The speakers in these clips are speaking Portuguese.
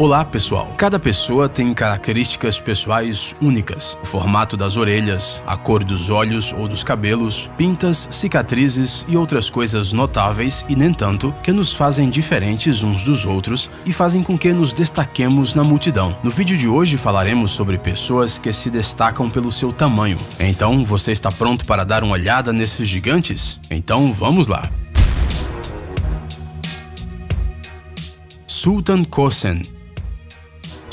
Olá pessoal, cada pessoa tem características pessoais únicas. O formato das orelhas, a cor dos olhos ou dos cabelos, pintas, cicatrizes e outras coisas notáveis e nem tanto que nos fazem diferentes uns dos outros e fazem com que nos destaquemos na multidão. No vídeo de hoje falaremos sobre pessoas que se destacam pelo seu tamanho. Então, você está pronto para dar uma olhada nesses gigantes? Então, vamos lá! Sultan Kösen.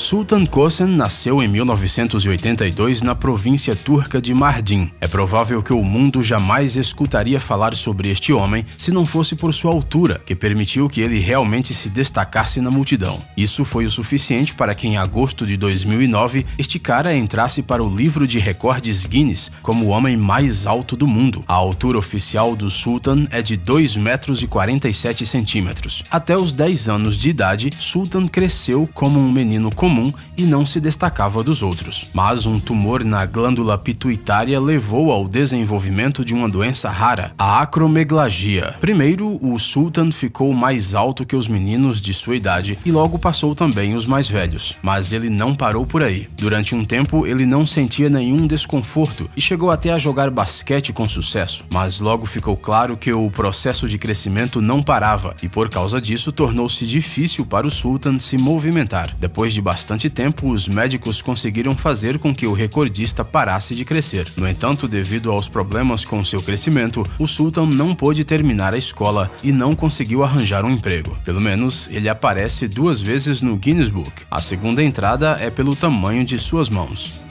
Sultan Kösen nasceu em 1982 na província turca de Mardin. É provável que o mundo jamais escutaria falar sobre este homem se não fosse por sua altura, que permitiu que ele realmente se destacasse na multidão. Isso foi o suficiente para que em agosto de 2009 este cara entrasse para o livro de recordes Guinness como o homem mais alto do mundo. A altura oficial do Sultan é de 2,47 metros. Até os 10 anos de idade, Sultan cresceu como um menino comum e não se destacava dos outros. Mas um tumor na glândula pituitária levou ao desenvolvimento de uma doença rara, a acromeglagia. Primeiro, o Sultan ficou mais alto que os meninos de sua idade e logo passou também os mais velhos. Mas ele não parou por aí. Durante um tempo, ele não sentia nenhum desconforto e chegou até a jogar basquete com sucesso. Mas logo ficou claro que o processo de crescimento não parava e por causa disso tornou-se difícil para o Sultan se movimentar. Depois de bastante tempo, os médicos conseguiram fazer com que o recordista parasse de crescer. No entanto, devido aos problemas com seu crescimento, o Sultan não pôde terminar a escola e não conseguiu arranjar um emprego. Pelo menos, ele aparece 2 vezes no Guinness Book. A segunda entrada é pelo tamanho de suas mãos.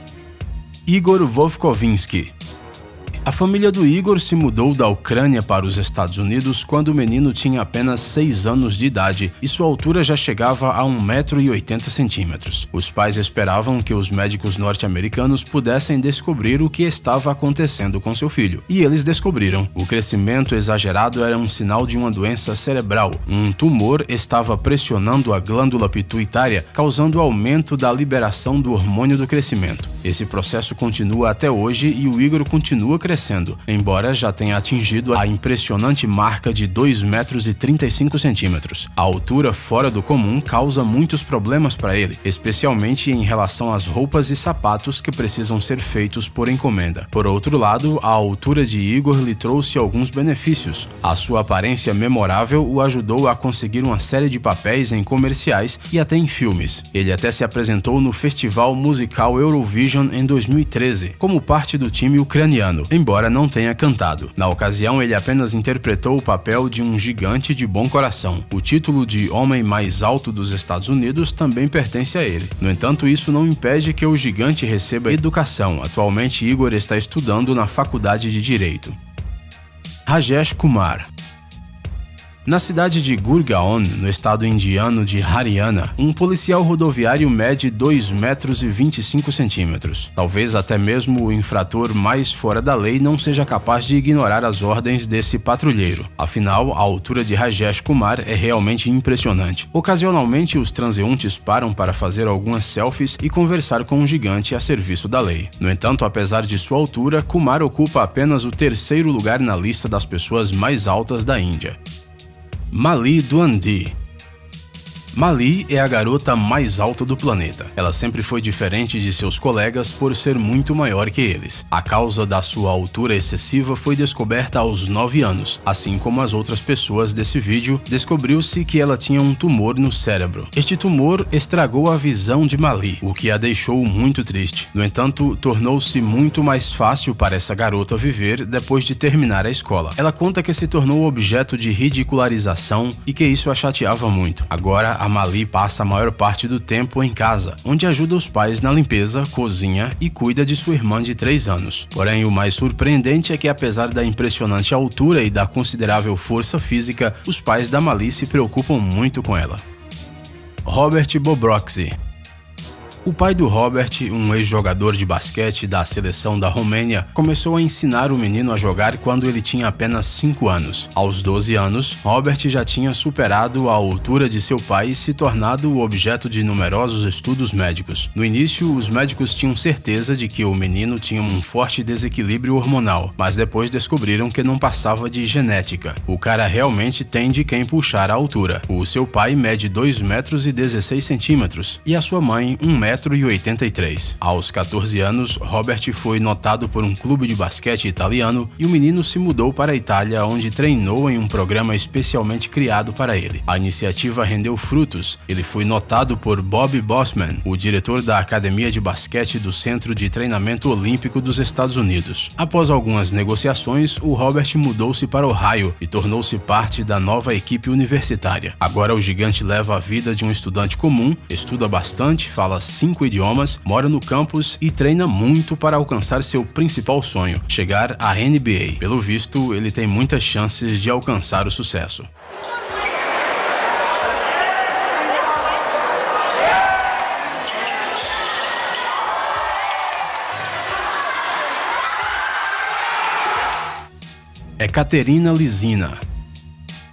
Igor Vovkovinsky. A família do Igor se mudou da Ucrânia para os Estados Unidos quando o menino tinha apenas 6 anos de idade e sua altura já chegava a 1,80 m. Os pais esperavam que os médicos norte-americanos pudessem descobrir o que estava acontecendo com seu filho. E eles descobriram. O crescimento exagerado era um sinal de uma doença cerebral. Um tumor estava pressionando a glândula pituitária, causando aumento da liberação do hormônio do crescimento. Esse processo continua até hoje e o Igor continua crescendo, embora já tenha atingido a impressionante marca de 2,35 m. A altura fora do comum causa muitos problemas para ele, especialmente em relação às roupas e sapatos que precisam ser feitos por encomenda. Por outro lado, a altura de Igor lhe trouxe alguns benefícios. A sua aparência memorável o ajudou a conseguir uma série de papéis em comerciais e até em filmes. Ele até se apresentou no Festival Musical Eurovision em 2013, como parte do time ucraniano, embora não tenha cantado. Na ocasião, ele apenas interpretou o papel de um gigante de bom coração. O título de homem mais alto dos Estados Unidos também pertence a ele. No entanto, isso não impede que o gigante receba educação. Atualmente, Igor está estudando na Faculdade de Direito. Rajesh Kumar. Na cidade de Gurgaon, no estado indiano de Haryana, um policial rodoviário mede 2,25 m. Talvez até mesmo o infrator mais fora da lei não seja capaz de ignorar as ordens desse patrulheiro. Afinal, a altura de Rajesh Kumar é realmente impressionante. Ocasionalmente, os transeuntes param para fazer algumas selfies e conversar com um gigante a serviço da lei. No entanto, apesar de sua altura, Kumar ocupa apenas o 3º lugar na lista das pessoas mais altas da Índia. Mali Dundee. Mali é a garota mais alta do planeta. Ela sempre foi diferente de seus colegas por ser muito maior que eles. A causa da sua altura excessiva foi descoberta aos 9 anos. Assim como as outras pessoas desse vídeo, descobriu-se que ela tinha um tumor no cérebro. Este tumor estragou a visão de Mali, o que a deixou muito triste. No entanto, tornou-se muito mais fácil para essa garota viver depois de terminar a escola. Ela conta que se tornou objeto de ridicularização e que isso a chateava muito. Agora, a Mali passa a maior parte do tempo em casa, onde ajuda os pais na limpeza, cozinha e cuida de sua irmã de 3 anos. Porém, o mais surpreendente é que apesar da impressionante altura e da considerável força física, os pais da Mali se preocupam muito com ela. Robert Bobroksy. O pai do Robert, um ex-jogador de basquete da seleção da Romênia, começou a ensinar o menino a jogar quando ele tinha apenas 5 anos. Aos 12 anos, Robert já tinha superado a altura de seu pai e se tornado o objeto de numerosos estudos médicos. No início, os médicos tinham certeza de que o menino tinha um forte desequilíbrio hormonal, mas depois descobriram que não passava de genética. O cara realmente tem de quem puxar a altura. O seu pai mede 2 metros e 16 centímetros e a sua mãe 1,83 m. Aos 14 anos, Robert foi notado por um clube de basquete italiano e o menino se mudou para a Itália, onde treinou em um programa especialmente criado para ele. A iniciativa rendeu frutos. Ele foi notado por Bob Bosman, o diretor da Academia de Basquete do Centro de Treinamento Olímpico dos Estados Unidos. Após algumas negociações, o Robert mudou-se para Ohio e tornou-se parte da nova equipe universitária. Agora o gigante leva a vida de um estudante comum, estuda bastante, fala 5 idiomas, mora no campus e treina muito para alcançar seu principal sonho, chegar à NBA. Pelo visto, ele tem muitas chances de alcançar o sucesso. Ekaterina Lizina.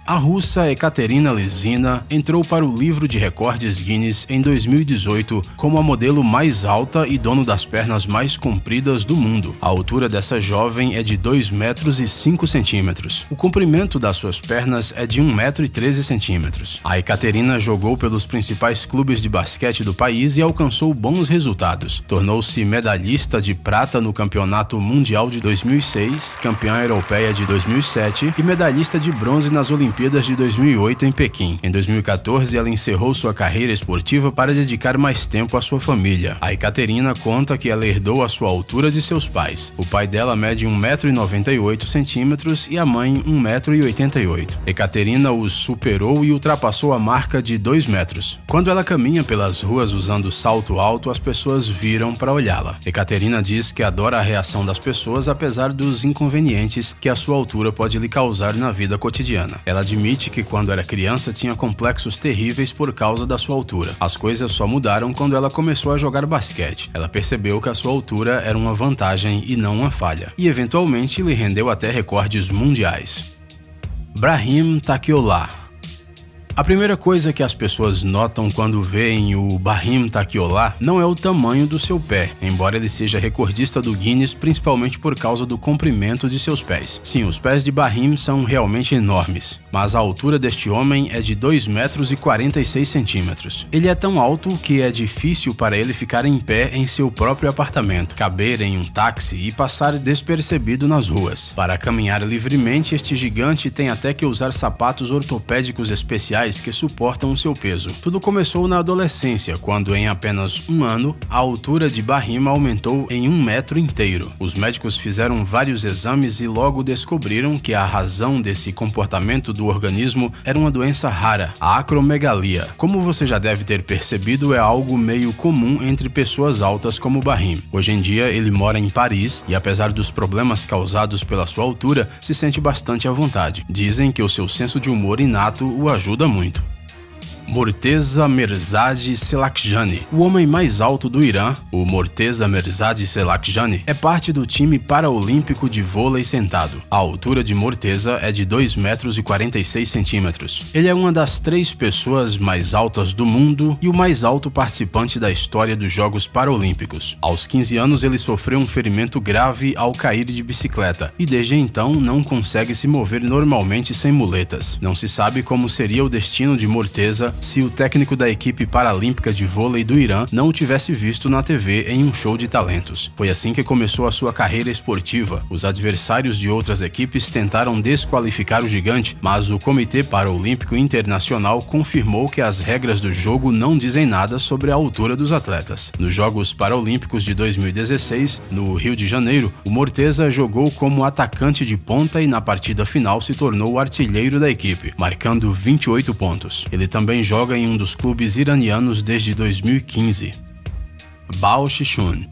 A russa Ekaterina Lizina entrou para o livro de recordes Guinness em 2018 como a modelo mais alta e dono das pernas mais compridas do mundo. A altura dessa jovem é de 2 metros e 5 centímetros. O comprimento das suas pernas é de 1 metro e 13 centímetros. A Ekaterina jogou pelos principais clubes de basquete do país e alcançou bons resultados. Tornou-se medalhista de prata no Campeonato Mundial de 2006, campeã europeia de 2007 e medalhista de bronze nas Olimpíadas de 2008 em Pequim. Em 2014, ela encerrou sua carreira esportiva para dedicar mais tempo à sua família. A Ekaterina conta que ela herdou a sua altura de seus pais. O pai dela mede 1,98 m e a mãe 1,88 m. Ekaterina os superou e ultrapassou a marca de 2 metros. Quando ela caminha pelas ruas usando salto alto, as pessoas viram para olhá-la. Ekaterina diz que adora a reação das pessoas apesar dos inconvenientes que a sua altura pode lhe causar na vida cotidiana. Ela admite que quando era criança tinha complexos terríveis por causa da sua altura. As coisas só mudaram quando ela começou a jogar basquete. Ela percebeu que a sua altura era uma vantagem e não uma falha, e eventualmente lhe rendeu até recordes mundiais. Brahim Takiola. A primeira coisa que as pessoas notam quando veem o Brahim Takiola não é o tamanho do seu pé, embora ele seja recordista do Guinness principalmente por causa do comprimento de seus pés. Sim, os pés de Brahim são realmente enormes, mas a altura deste homem é de 2 metros e 46 centímetros. Ele é tão alto que é difícil para ele ficar em pé em seu próprio apartamento, caber em um táxi e passar despercebido nas ruas. Para caminhar livremente, este gigante tem até que usar sapatos ortopédicos especiais que suportam o seu peso. Tudo começou na adolescência, quando em apenas um ano, a altura de Brahim aumentou em 1 metro inteiro. Os médicos fizeram vários exames e logo descobriram que a razão desse comportamento do organismo era uma doença rara, a acromegalia. Como você já deve ter percebido, é algo meio comum entre pessoas altas como Brahim. Hoje em dia, ele mora em Paris e, apesar dos problemas causados pela sua altura, se sente bastante à vontade. Dizem que o seu senso de humor inato o ajuda muito. Morteza Merzad Selakjani. O homem mais alto do Irã, o Morteza Merzad Selakjani, é parte do time paraolímpico de vôlei sentado. A altura de Morteza é de 2 metros e 46 centímetros. Ele é uma das 3 pessoas mais altas do mundo e o mais alto participante da história dos Jogos Paralímpicos. Aos 15 anos, ele sofreu um ferimento grave ao cair de bicicleta e desde então não consegue se mover normalmente sem muletas. Não se sabe como seria o destino de Morteza se o técnico da equipe paralímpica de vôlei do Irã não o tivesse visto na TV em um show de talentos. Foi assim que começou a sua carreira esportiva. Os adversários de outras equipes tentaram desqualificar o gigante, mas o Comitê Paralímpico Internacional confirmou que as regras do jogo não dizem nada sobre a altura dos atletas. Nos Jogos Paralímpicos de 2016, no Rio de Janeiro, o Morteza jogou como atacante de ponta e na partida final se tornou o artilheiro da equipe, marcando 28 pontos. Ele também joga em um dos clubes iranianos desde 2015. Bao Shishun.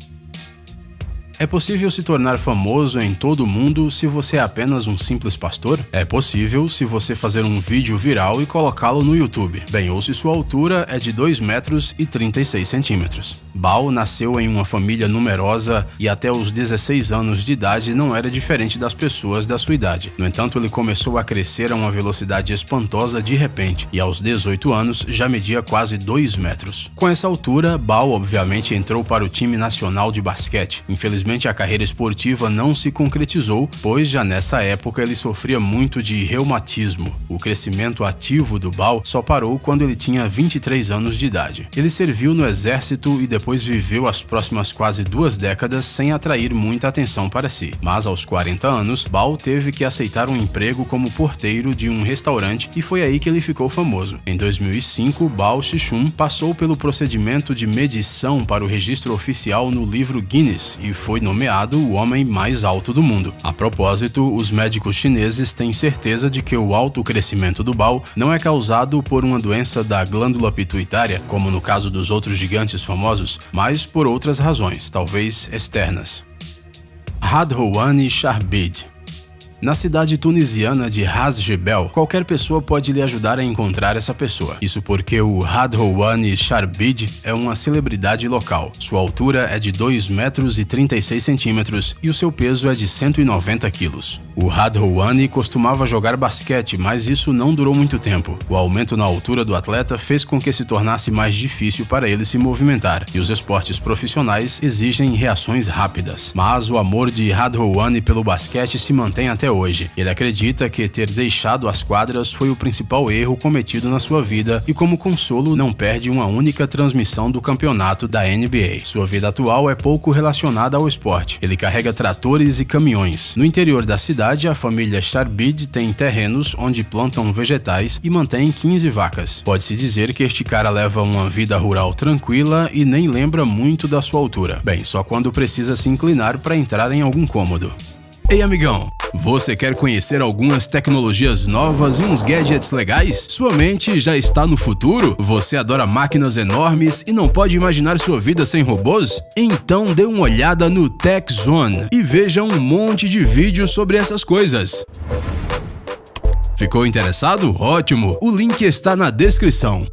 É possível se tornar famoso em todo o mundo se você é apenas um simples pastor? É possível se você fazer um vídeo viral e colocá-lo no YouTube. Bem, ou se sua altura é de 2 metros e 36 centímetros. Baal nasceu em uma família numerosa e até os 16 anos de idade não era diferente das pessoas da sua idade. No entanto, ele começou a crescer a uma velocidade espantosa de repente e aos 18 anos já media quase 2 metros. Com essa altura, Baal obviamente entrou para o time nacional de basquete. Infelizmente, a carreira esportiva não se concretizou, pois já nessa época ele sofria muito de reumatismo. O crescimento ativo do Baal só parou quando ele tinha 23 anos de idade. Ele serviu no exército e depois viveu as próximas quase 2 décadas sem atrair muita atenção para si. Mas aos 40 anos, Baal teve que aceitar um emprego como porteiro de um restaurante e foi aí que ele ficou famoso. Em 2005, Baal Shishun passou pelo procedimento de medição para o registro oficial no livro Guinness e foi nomeado o homem mais alto do mundo. A propósito, os médicos chineses têm certeza de que o alto crescimento do Baal não é causado por uma doença da glândula pituitária, como no caso dos outros gigantes famosos, mas por outras razões, talvez externas. Radhouane Charbid. Na cidade tunisiana de Ras Jebel, qualquer pessoa pode lhe ajudar a encontrar essa pessoa. Isso porque o Radhouane Charbid é uma celebridade local. Sua altura é de 2 metros e 36 centímetros e o seu peso é de 190 quilos. O Radhouane costumava jogar basquete, mas isso não durou muito tempo. O aumento na altura do atleta fez com que se tornasse mais difícil para ele se movimentar, e os esportes profissionais exigem reações rápidas. Mas o amor de Radhouane pelo basquete se mantém até hoje. Ele acredita que ter deixado as quadras foi o principal erro cometido na sua vida e, como consolo, não perde uma única transmissão do campeonato da NBA. Sua vida atual é pouco relacionada ao esporte. Ele carrega tratores e caminhões. No interior da cidade, a família Charbid tem terrenos onde plantam vegetais e mantém 15 vacas. Pode-se dizer que este cara leva uma vida rural tranquila e nem lembra muito da sua altura. Bem, só quando precisa se inclinar para entrar em algum cômodo. Ei, amigão! Você quer conhecer algumas tecnologias novas e uns gadgets legais? Sua mente já está no futuro? Você adora máquinas enormes e não pode imaginar sua vida sem robôs? Então dê uma olhada no Tech Zone e veja um monte de vídeos sobre essas coisas. Ficou interessado? Ótimo! O link está na descrição.